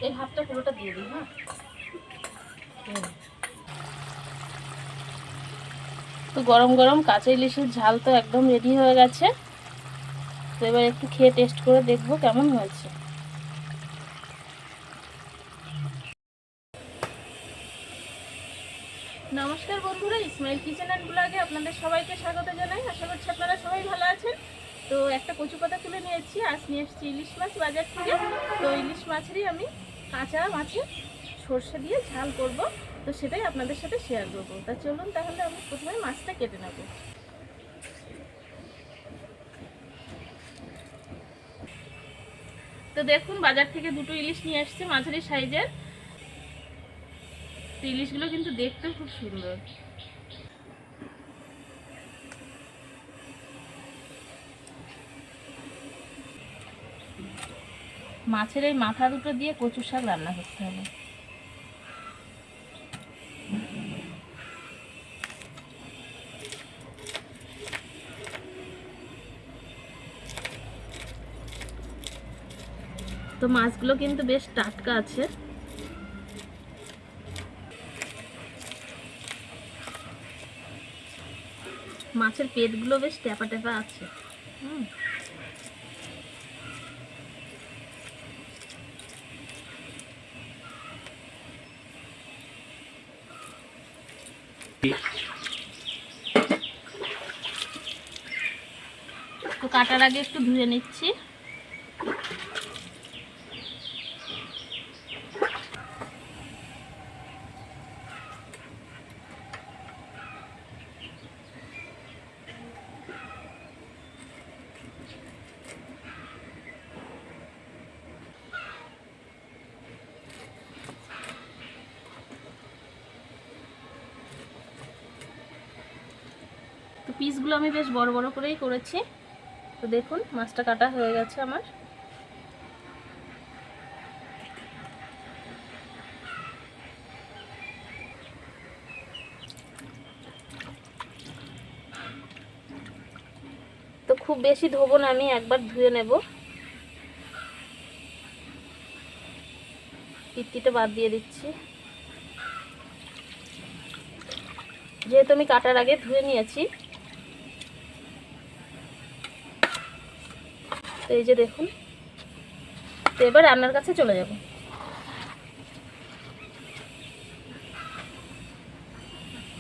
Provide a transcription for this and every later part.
এই ভাতটা পুরোটা দিয়ে দিই। হ্যাঁ, তো গরম গরম কাঁচা ইলিশের ঝাল তো একদম রেডি হয়ে গেছে। তো এবার একটু খেয়ে টেস্ট করে দেখবো কেমন হয়েছে। নমস্কার বন্ধুরা, ইসমাইল কিচেন অ্যান্ড ব্লগে আপনাদের সবাইকে স্বাগত জানাই। আশা করছি আপনারা সবাই ভালো আছেন। তো একটা কচু পাতা তুলে নিয়েছি, আজ নিয়ে এসেছি ইলিশ মাছ বাজার থেকে। তো ইলিশ মাছেরই আমি কাঁচা মাছে সর্ষে দিয়ে ঝাল করব, তো সেটাই আপনাদের সাথে শেয়ার করবো। তা চলুন তাহলে আমি প্রথমে মাছটা কেটে নেব। তো দেখুন, বাজার থেকে দুটো ইলিশ নিয়ে এসেছি মাঝারি সাইজের। তো ইলিশগুলো কিন্তু দেখতেও খুব সুন্দর। মাছের এই মাথা দুটো দিয়ে কচু শাক রান্না করতে হবে। তো মাছগুলো কিন্তু বেশ টাটকা আছে। মাছের পেটগুলো বেশ টেপা টেপা আছে। তো কাটার আগে একটু ধুয়ে নিচ্ছি। তো পিসগুলো আমি বেশ বড় বড় করেই করেছি। তো দেখুন, মাছটা কাটা হয়ে গেছে আমার। তো খুব বেশি ধোবো না, আমি একবার ধুয়ে নেব। পিত্তিটা বাদ দিয়ে দিচ্ছি, যেহেতু আমি কাটার আগে ধুয়ে নিয়েছি। তো এই যে দেখুন, তো এবার রান্নার কাছে চলে যাব।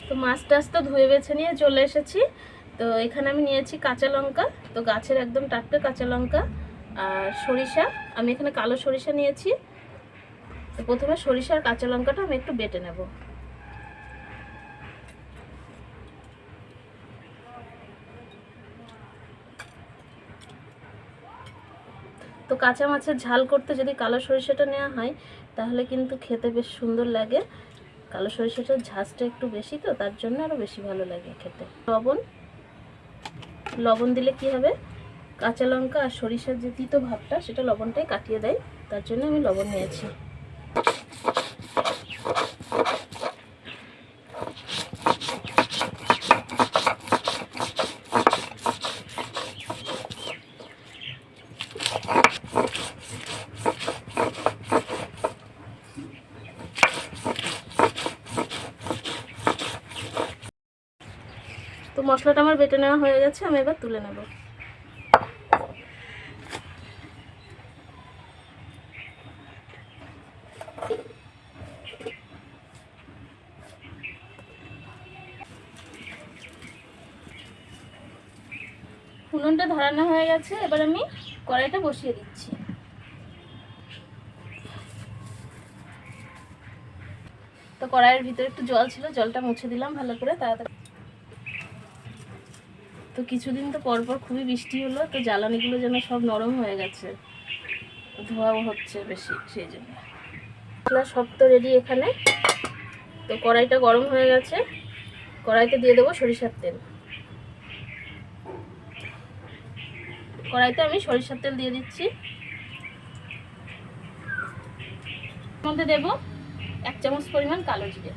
তো মাছ টাছ তো ধুয়ে বেছে নিয়ে চলে এসেছি। তো এখানে আমি নিয়েছি কাঁচা লঙ্কা, তো গাছের একদম টাটকা কাঁচা লঙ্কা, আর সরিষা। আমি এখানে কালো সরিষা নিয়েছি। তো প্রথমে সরিষা আর কাঁচা লঙ্কাটা আমি একটু বেটে নেব। তো কাঁচা মাছের ঝাল করতে যদি কালো সরিষাটা নেওয়া হয় তাহলে কিন্তু খেতে বেশ সুন্দর লাগে। কালো সরিষাটার ঝাঁজটা একটু বেশি, তো তার জন্য আরও বেশি ভালো লাগে খেতে। লবণ দিলে কি হবে, কাঁচা লঙ্কা আর সরিষার যে তিতো ভাবটা সেটা লবণটাই কাটিয়ে দেয়, তার জন্য আমি লবণ নিয়েছি। তো মশলাটা আমার বেটে নেওয়া হয়ে গেছে, আমি এবার তুলে নেব। উনুনটা ধরানো হয়ে গেছে, এবার আমি কড়াইটা বসিয়ে দিচ্ছি। তো কড়াইয়ের ভিতরে একটু জল ছিল, জলটা মুছে দিলাম ভালো করে তাড়াতাড়ি। তো কিছুদিন তো পরপর খুবই বৃষ্টি হলো, তো জ্বালানিগুলো যেন সব নরম হয়ে গেছে, ধোয়াও হচ্ছে বেশি, সেই জন্য। সব তো রেডি এখানে। তো কড়াইটা গরম হয়ে গেছে, কড়াইতে দিয়ে দেবো সরিষার তেল। কড়াইতে আমি সরিষার তেল দিয়ে দিচ্ছি। মধ্যে দেব 1 চামচ পরিমাণ কালো জিরে।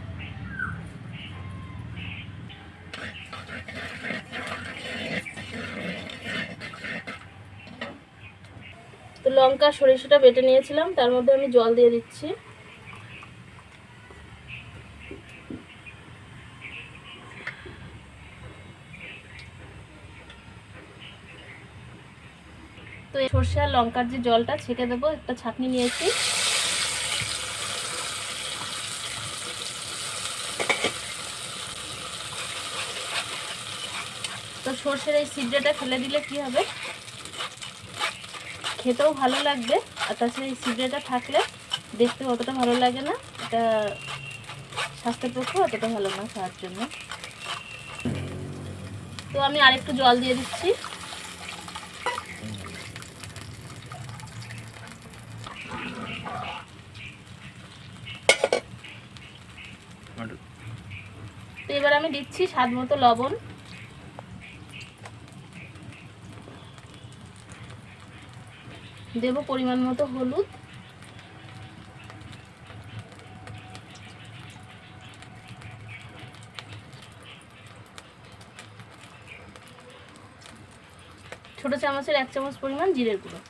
তো লঙ্কা সরিষাটা বেটে নিয়েছিলাম, তার মধ্যে আমি জল দিয়ে দিচ্ছি। তো এই সরষে আর লঙ্কার যে জলটা ছেঁকে দেবো, একটা ছাঁকনি নিয়েছি। তো সরষের এই ছিদ্রেটা ফেলে দিলে কি হবে, খেতেও ভালো লাগবে, আর তাছাড়া এই ছিদ্রেটা থাকলে দেখতে অতটা ভালো লাগে না, এটা স্বাস্থ্যের পক্ষে অতটা ভালো না খাওয়ার জন্য। তো আমি আরেকটু জল দিয়ে দিচ্ছি। তো এবার আমি দিচ্ছি স্বাদ মতো লবণ, দেব পরিমাণ মতো হলুদ, ছোট চামচের 1 চামচ পরিমাণ জিরের গুঁড়ো।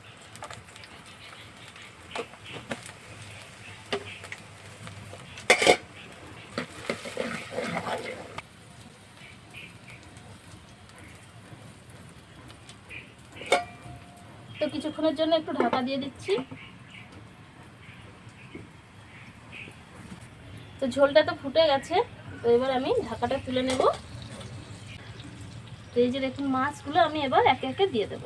তো কিছুক্ষণের জন্য একটু ঢাকা দিয়ে দিচ্ছি। তো ঝোলটা তো ফুটে গেছে, তো এবার আমি ঢাকাটা তুলে নেব। তো এই যে দেখুন মাছগুলো আমি এবার একে একে দিয়ে দেব।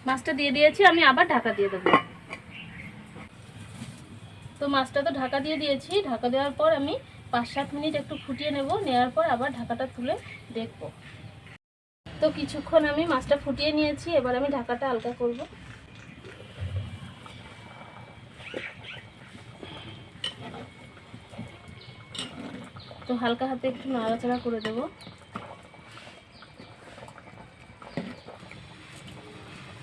মাছটা দিয়ে দিয়েছি, আমি আবার ঢাকা দিয়ে দেবো। তো মাছটা তো ঢাকা দিয়ে দিয়েছি, ঢাকা দেওয়ার পর আমি 5-7 মিনিট একটু ফুটিয়ে নেব, নেওয়ার পর আবার ঢাকাটা তুলে দেখব। তো কিছুক্ষণ আমি মাছটা ফুটিয়ে নিয়েছি, এবার আমি ঢাকাটা হালকা করব। তো হালকা হাতে একটু নাড়াচাড়া করে দেব।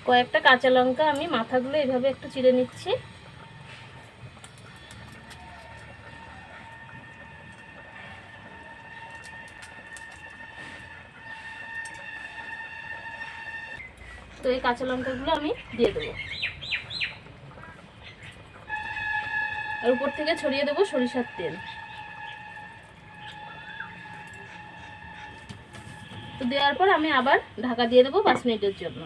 কয়েকটা কাঁচা লঙ্কা আমি মাথাগুলো এইভাবে একটু চিড়ে নিচ্ছি। তো এই কাঁচা লঙ্কাগুলো আমি দিয়ে দেবো, আর উপর থেকে ছড়িয়ে দেবো সরিষার তেল। তো দেওয়ার পর আমি আবার ঢাকা দিয়ে দেবো 5 মিনিটের জন্য।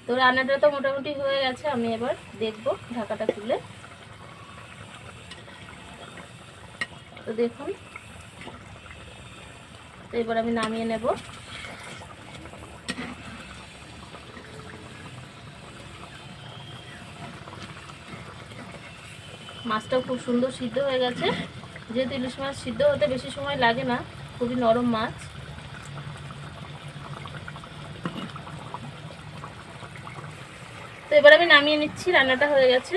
তো রান্নাটা তো মোটামুটি হয়ে গেছে, আমি এবার দেখবো ঢাকাটা তুলে। তো দেখুন, তো এবার আমি নামিয়ে নেব। মাছটাও খুব সুন্দর সিদ্ধ হয়ে গেছে, যেহেতু ইলিশ মাছ সিদ্ধ হতে বেশি সময় লাগে না, খুবই নরম মাছ। তো এবার আমি নামিয়ে নিচ্ছি, রান্নাটা হয়ে গেছে।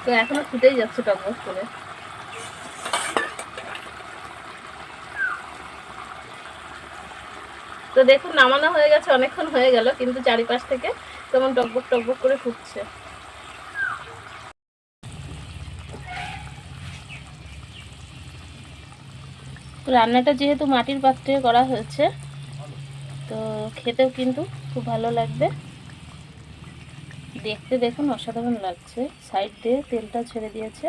তো এখনো ফুটেই যাচ্ছে টকবক করে। তো দেখুন নামানো হয়ে গেছে, অনেকক্ষণ হয়ে গেল, কিন্তু চারিপাশ থেকে কেমন টকবক টকবক করে ফুটছে। রান্নাটা যেহেতু মাটির পাত্রে করা হয়েছে, তো খেতেও কিন্তু খুব ভালো লাগবে। দেখতে দেখুন অসাধারণ লাগছে, সাইড দিয়ে তেলটা ছেড়ে দিয়েছে।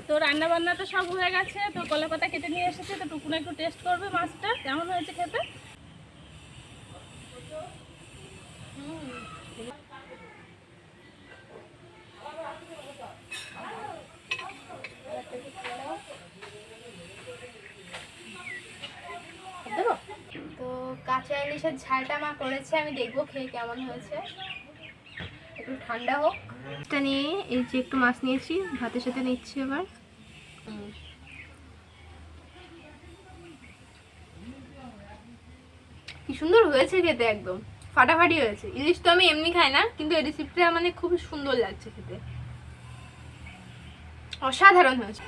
তো রান্না বান্না তো সব হয়ে গেছে, তো কলা পাতা কেটে নিয়ে এসেছে, তো টুকুনা একটু টেস্ট করবে মাছটা কেমন হয়েছে খেতে। তো কাঁচা ইলিশের ঝালটা মা করেছে, আমি দেখবো খেয়ে কেমন হয়েছে। একটু ঠান্ডা হোক। এটা নিয়ে এই যে একটু মাছ নিয়েছি, ভাতের সাথে নিচ্ছি এবার। কি সুন্দর হয়েছে খেতে, একদম ফাটাফাটি হয়েছে। ইলিশ তো আমি এমনি খাই না, কিন্তু এই রেসিপিটা মানে খুবই সুন্দর লাগছে খেতে, অসাধারণ হয়েছে।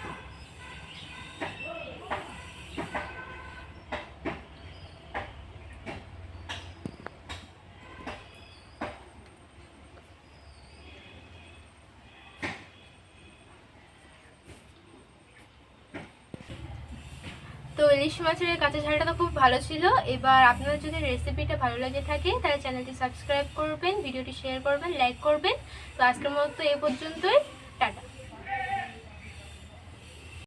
তো ইলিশ মাছের এই কাঁচা ঝালটা তো খুব ভালো ছিল। এবার আপনাদের যদি রেসিপিটা ভালো লাগে থাকে তাহলে চ্যানেলটি সাবস্ক্রাইব করবেন, ভিডিওটি শেয়ার করবেন, লাইক করবেন। তো আজকের মতো এ পর্যন্তই।